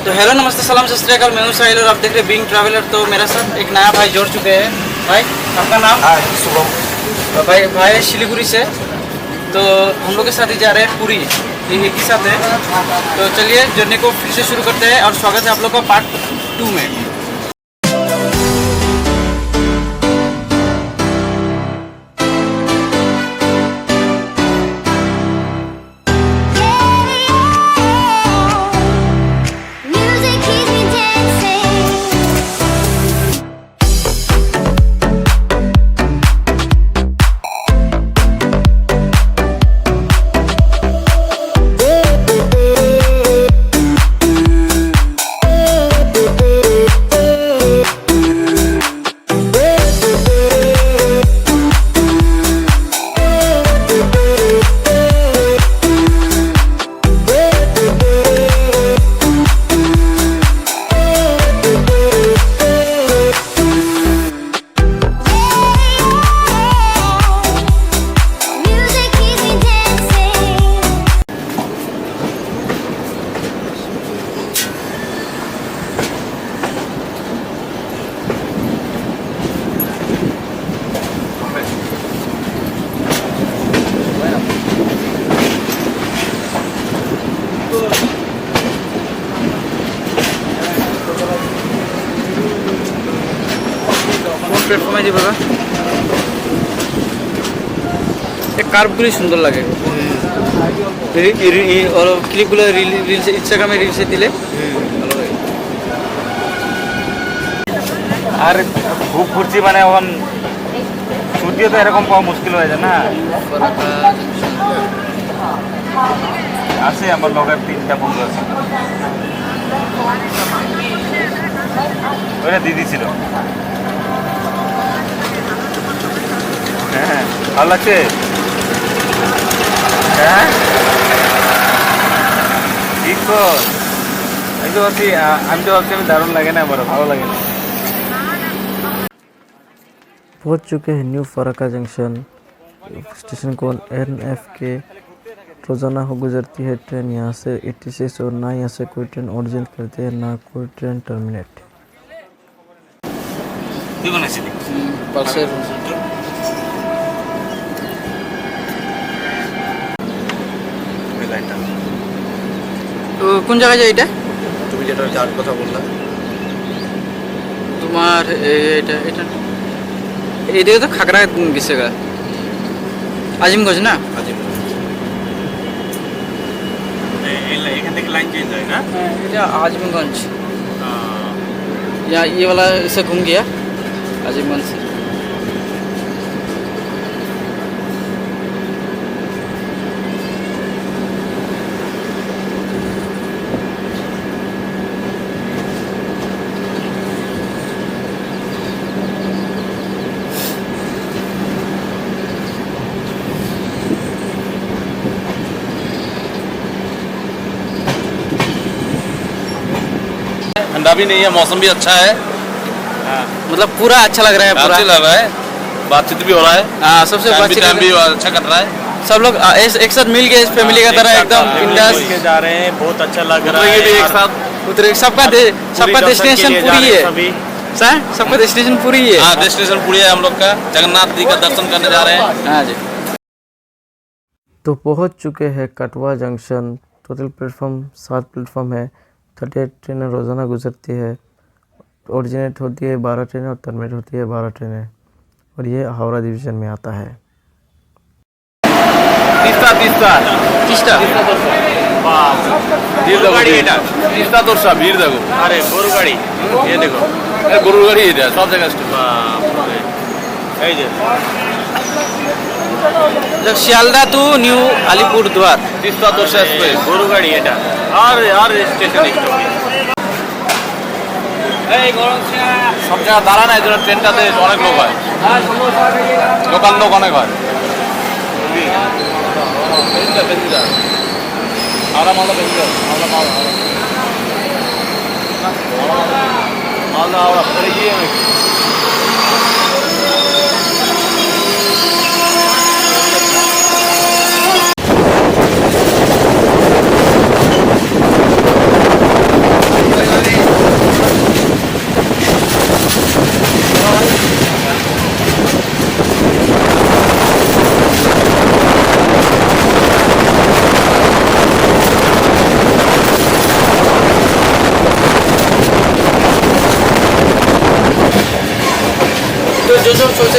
तो हेलो नमस्ते सलाम सत श्री अकाल, मैं हूं साहिल और आप देख रहे हैं बीइंग ट्रैवलर। तो मेरे साथ एक नया भाई जोड़ चुके हैं। भाई आपका नाम? शुभम। भाई सिलीगुड़ी से। तो हम लोग के साथ ही जा रहे हैं पुरी, ये एक ही साथ है। तो चलिए जर्नी को फिर से शुरू करते हैं और स्वागत है आप लोग का पार्ट 2 में। प्लेटफॉर्म है जी बघा, एक कार्बुली सुंदर लगे और क्लिपগুলো রিলস ইনস্টাগ্রামে রিলসে দিলে ভালো লাগে। আর খুব ঘুরছি মানে এখন ছুটিও তো এরকম পাওয়া মুশকিল হয়ে যায় না। আছে আমার লগের 3টা বন্ধু আছে, ওরা দিদি ছিল। হ্যাঁ ভালো লাগছে। হ্যাঁ ঠিক তো, আমি তো ভাবছি আমি দারুণ লাগে না, বড় ভালো লাগে না। पहुंच चुके हैं new Farakka junction. Station code NFK। रोज़ाना हो गुजरती है ट्रेन यहाँ से 86 और ना यहाँ से कोई ट्रेन ओरिजिनेट करती है ना कोई ट्रेन टर्मिनेट। তো কোন জায়গায় যায় এটা? তুমি যেটা যার কথা বললা তোমার এটা এটা এইদিকে তো খাগড়া গেছে গা, আজিমগঞ্জ না? এখান থেকে লাইন চেঞ্জ হয় না? এটা आजमगंज। यहाँ ये वाला इसे घूम गया आजमगंज से। ठंडा भी नहीं है, मौसम भी अच्छा है। मतलब पूरा अच्छा लग रहा है, पूरा अच्छा लग रहा है, बातचीत भी हो रहा है। हाँ, सबसे बातचीत भी अच्छा कर रहा है। सब लोग एक साथ मिल गए, इस फैमिली का तरह एकदम बिंदास जा रहे हैं। बहुत अच्छा लग रहा है। एक साथ उतरे, सबका डेस्टिनेशन पूरी है सर, सबका डेस्टिनेशन पूरी है। हाँ, डेस्टिनेशन पूरी है। हम लोग का जगन्नाथ जी का दर्शन करने जा रहे हैं। हाँ जी। तो पहुंच चुके हैं कटवा जंक्शन। टोटल प्लेटफॉर्म 7 प्लेटफॉर्म है। 38 ट्रेनें रोज़ाना गुजरती है। ओरिजिनेट होती है 12 ट्रेनें और टर्मिनेट होती है 12 ट्रेनें, और ये हावड़ा डिवीज़न में आता है। तीस्ता तोरसा भीड़ देखो। अरे गोरु गाड़ी, ये देखो गरुड़ गाड़ी है सब जगह। Sealdah two new Alipurduar, Teesta Torsa express गोरु गाड़ी এটা আর স্টেশন স্টপ। সব জায়গায় দাঁড়ায় না, এই জন্য ট্রেনটাতে অনেক লোক হয়, লোকাল লোক অনেক হয়। আমরা মালদা প্যাসেঞ্জার, মালদা হাওড়া পরে গিয়ে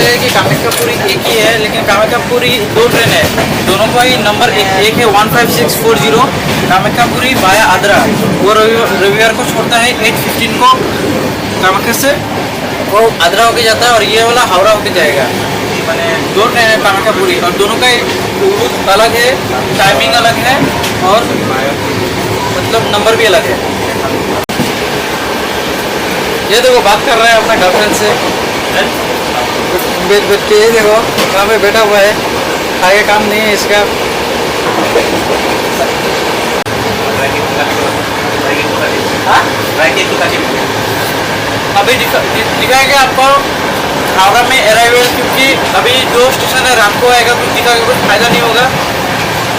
हैं कि कामाख्या-पुरी एक ही है, लेकिन कामाख्या-पुरी 2 ट्रेन है, दोनों का ही नंबर एक है 15640 कामाख्या-पुरी वाया आद्रा। वो रविवार को छोड़ता है 8:15 को कामाख्या से, वो आद्रा होके जाता है, और ये वाला हावड़ा होके जाएगा। मैंने 2 ट्रेन है कामाख्या-पुरी, और दोनों का रूट अलग है, टाइमिंग अलग है, और मतलब नंबर भी अलग है। ये देखो बात कर रहा है अपना गर्लफ्रेंड से, बैठ के ये देखो कहाँ पे बैठा हुआ है, आगे काम नहीं है इसका। अभी दिखाएंगे आपको हावड़ा में अराइवल, क्योंकि अभी 2 स्टेशन है, रात को आएगा, कुछ दिखा के कुछ फायदा नहीं होगा।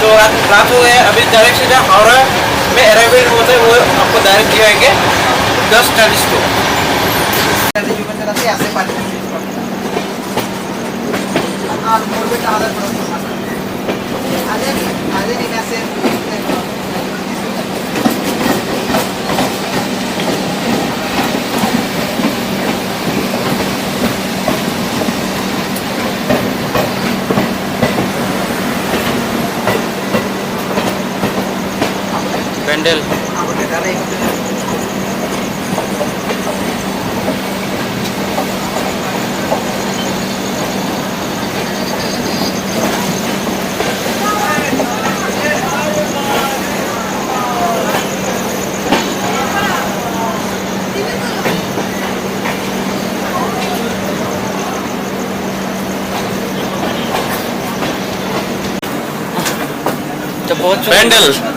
तो रात हो गया, अभी डायरेक्ट सीधा हावड़ा में अराइवल होता है, वो आपको डायरेक्ट दिखाएंगे 10:40 को।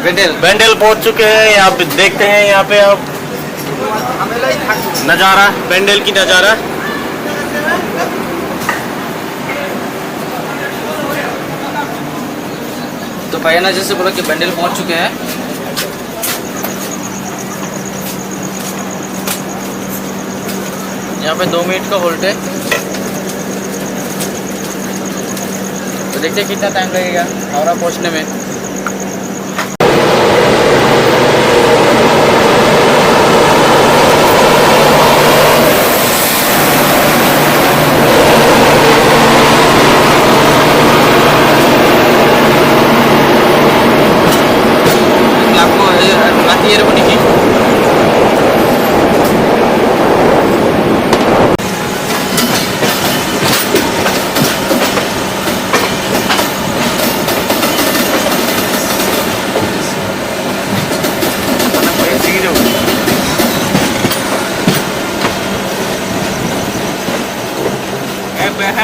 पेंडल बैंडल पहुंच चुके हैं। यहाँ पे देखते हैं, यहाँ पे अब नज़ारा, बैंडल की नज़ारा। तो भाई ना जैसे बोला कि बैंडल पहुंच चुके हैं। यहाँ पे 2 मिनट का होल्ड है, तो देखते हैं कितना टाइम लगेगा हावड़ा पहुंचने में।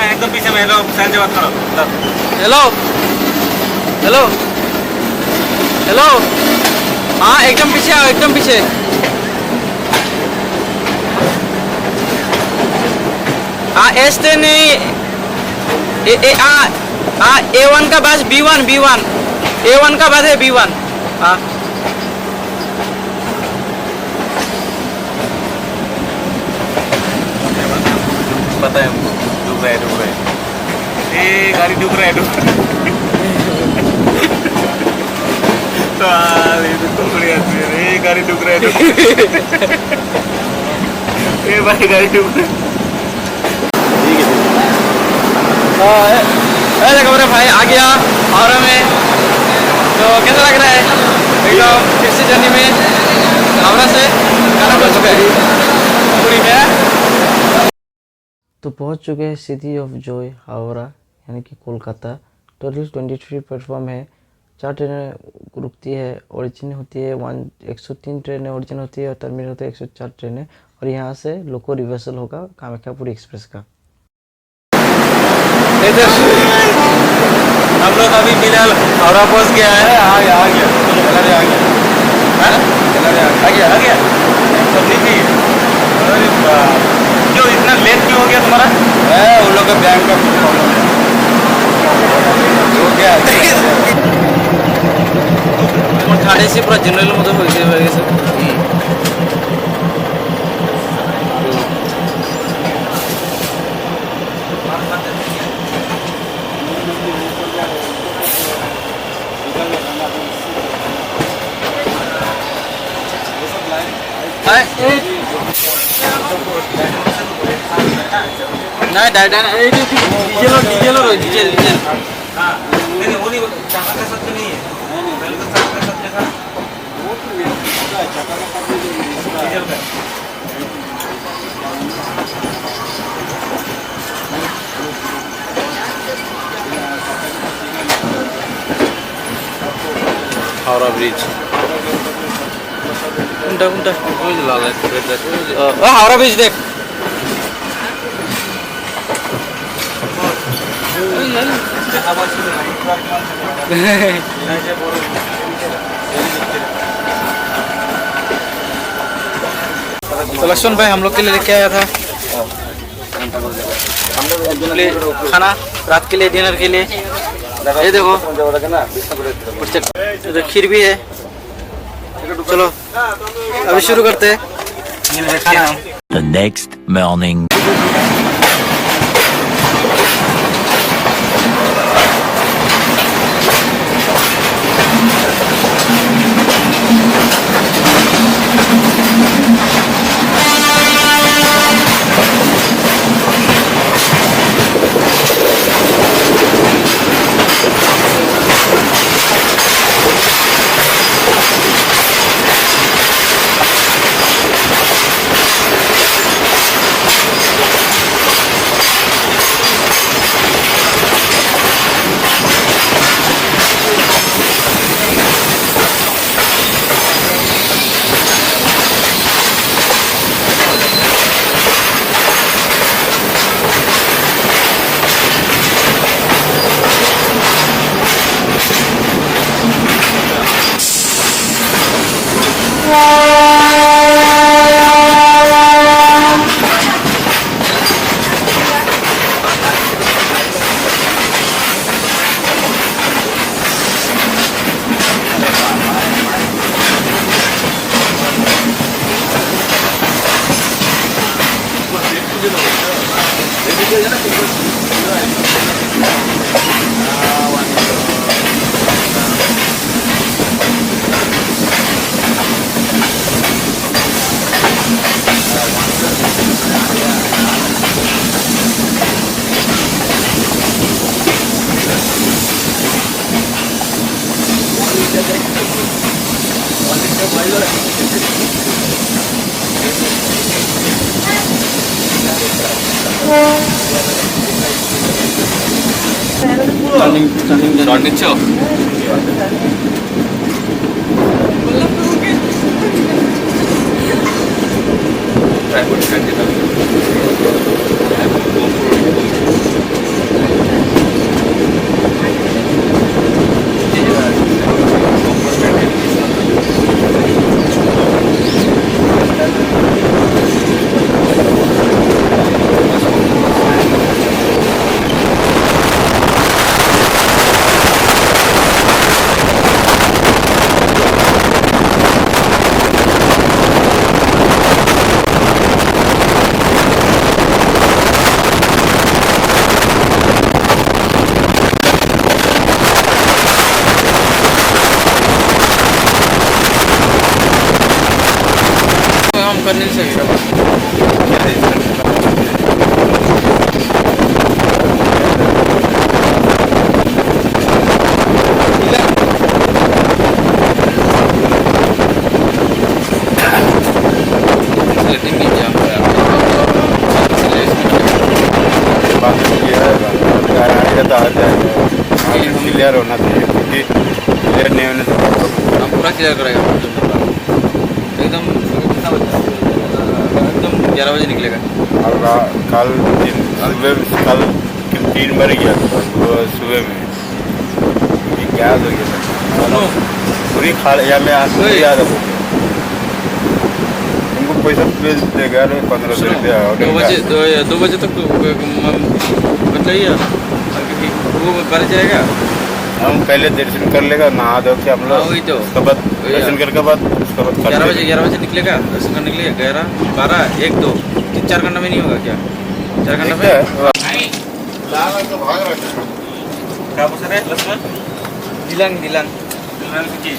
एकदम पीछे में हेलो सैन से बात करो। हेलो हेलो हेलो, हाँ एकदम पीछे आओ, एकदम पीछे। हाँ एस ट्रेन A1 का बस B1 A1 का बस है B1। हाँ पता है हमको, डूब रहा है। ए गाड़ी डूब रहा है। गाड़ी डूब रहा है। ए भाई गाड़ी डूब रहा है। देखो मेरे भाई आ गया हावड़ा में। तो कैसा लग रहा है एकदम फिर से जर्नी में? हावड़ा से खाना पहुँच चुका है पूरी में। तो पहुंच चुके हैं सिटी ऑफ जॉय हावड़ा यानी कि कोलकाता। टोटल 23 प्लेटफॉर्म है, 4 ट्रेनें रुकती है, ओरिजिन होती है 103 ट्रेनें ओरिजिन होती है, और टर्मिनल होते हैं 104 ट्रेनें। और यहाँ से लोको रिवर्सल होगा कामाख्या-पुरी एक्सप्रेस का। हम लोग अभी फिलहाल हावड़ा पहुंच गया है। आ गया अरे जो इतना लेट क्यों हो गया तुम्हारा? उन लोग का बैंक का प्रॉब्लम हो गया। खाने से पूरा जनरल मतलब हो गया वजह से। না ডাইডা এই ডিজেল ডিজেল हावड़ा ब्रिज কোনটা কোনটা ওই যে লাল একটা রেড লাইট ও হাওড়া ব্রিজ দেখ तो लक्ष्मण भाई हम लोग के लिए लेके आया था खाना रात के लिए डिनर के लिए ये देखो इधर खीर भी है चलो अभी शुरू करते हैं खाना The next morning. শর্ট নিচ্ছ कर नहीं सकता क्लियर होना चाहिए क्योंकि क्लियर नहीं होने से हम पूरा क्लियर करेगा एकदम 11 बजे निकलेगा और कल 3 बार गया सुबह में गैस हो गया था पूरी खा या मैं आज याद है तुमको पैसा भेज देगा 1500 रुपया 2 बजे तक बताइए वो कर जाएगा हम पहले दर्शन कर लेगा नहा धो के हम लोग वही तो उसके बाद दर्शन करके बाद उसके बाद 11 बजे निकलेगा दर्शन करने के लिए 11 12 1 2 3-4 घंटा में नहीं होगा क्या 4 घंटा में क्या पूछ रहे लक्ष्मण दिलांग की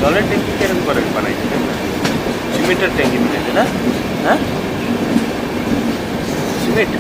জলের ট্যাঙ্কি কিরকম করে বানাইছে সিমেন্টের ট্যাঙ্কি বানাইছে না হ্যাঁ সিমেন্ট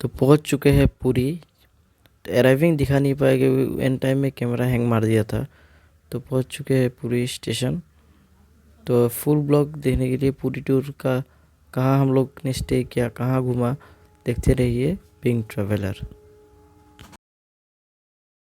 तो पहुंच चुके हैं पुरी। अराइविंग दिखा नहीं पाया क्योंकि एंड टाइम में कैमरा हैंग मार दिया था। तो पहुंच चुके हैं पुरी स्टेशन। तो फुल ब्लॉग देखने के लिए पूरी टूर का कहाँ हम लोग ने स्टे किया, कहाँ घूमा, देखते रहिए बिंग ट्रैवलर।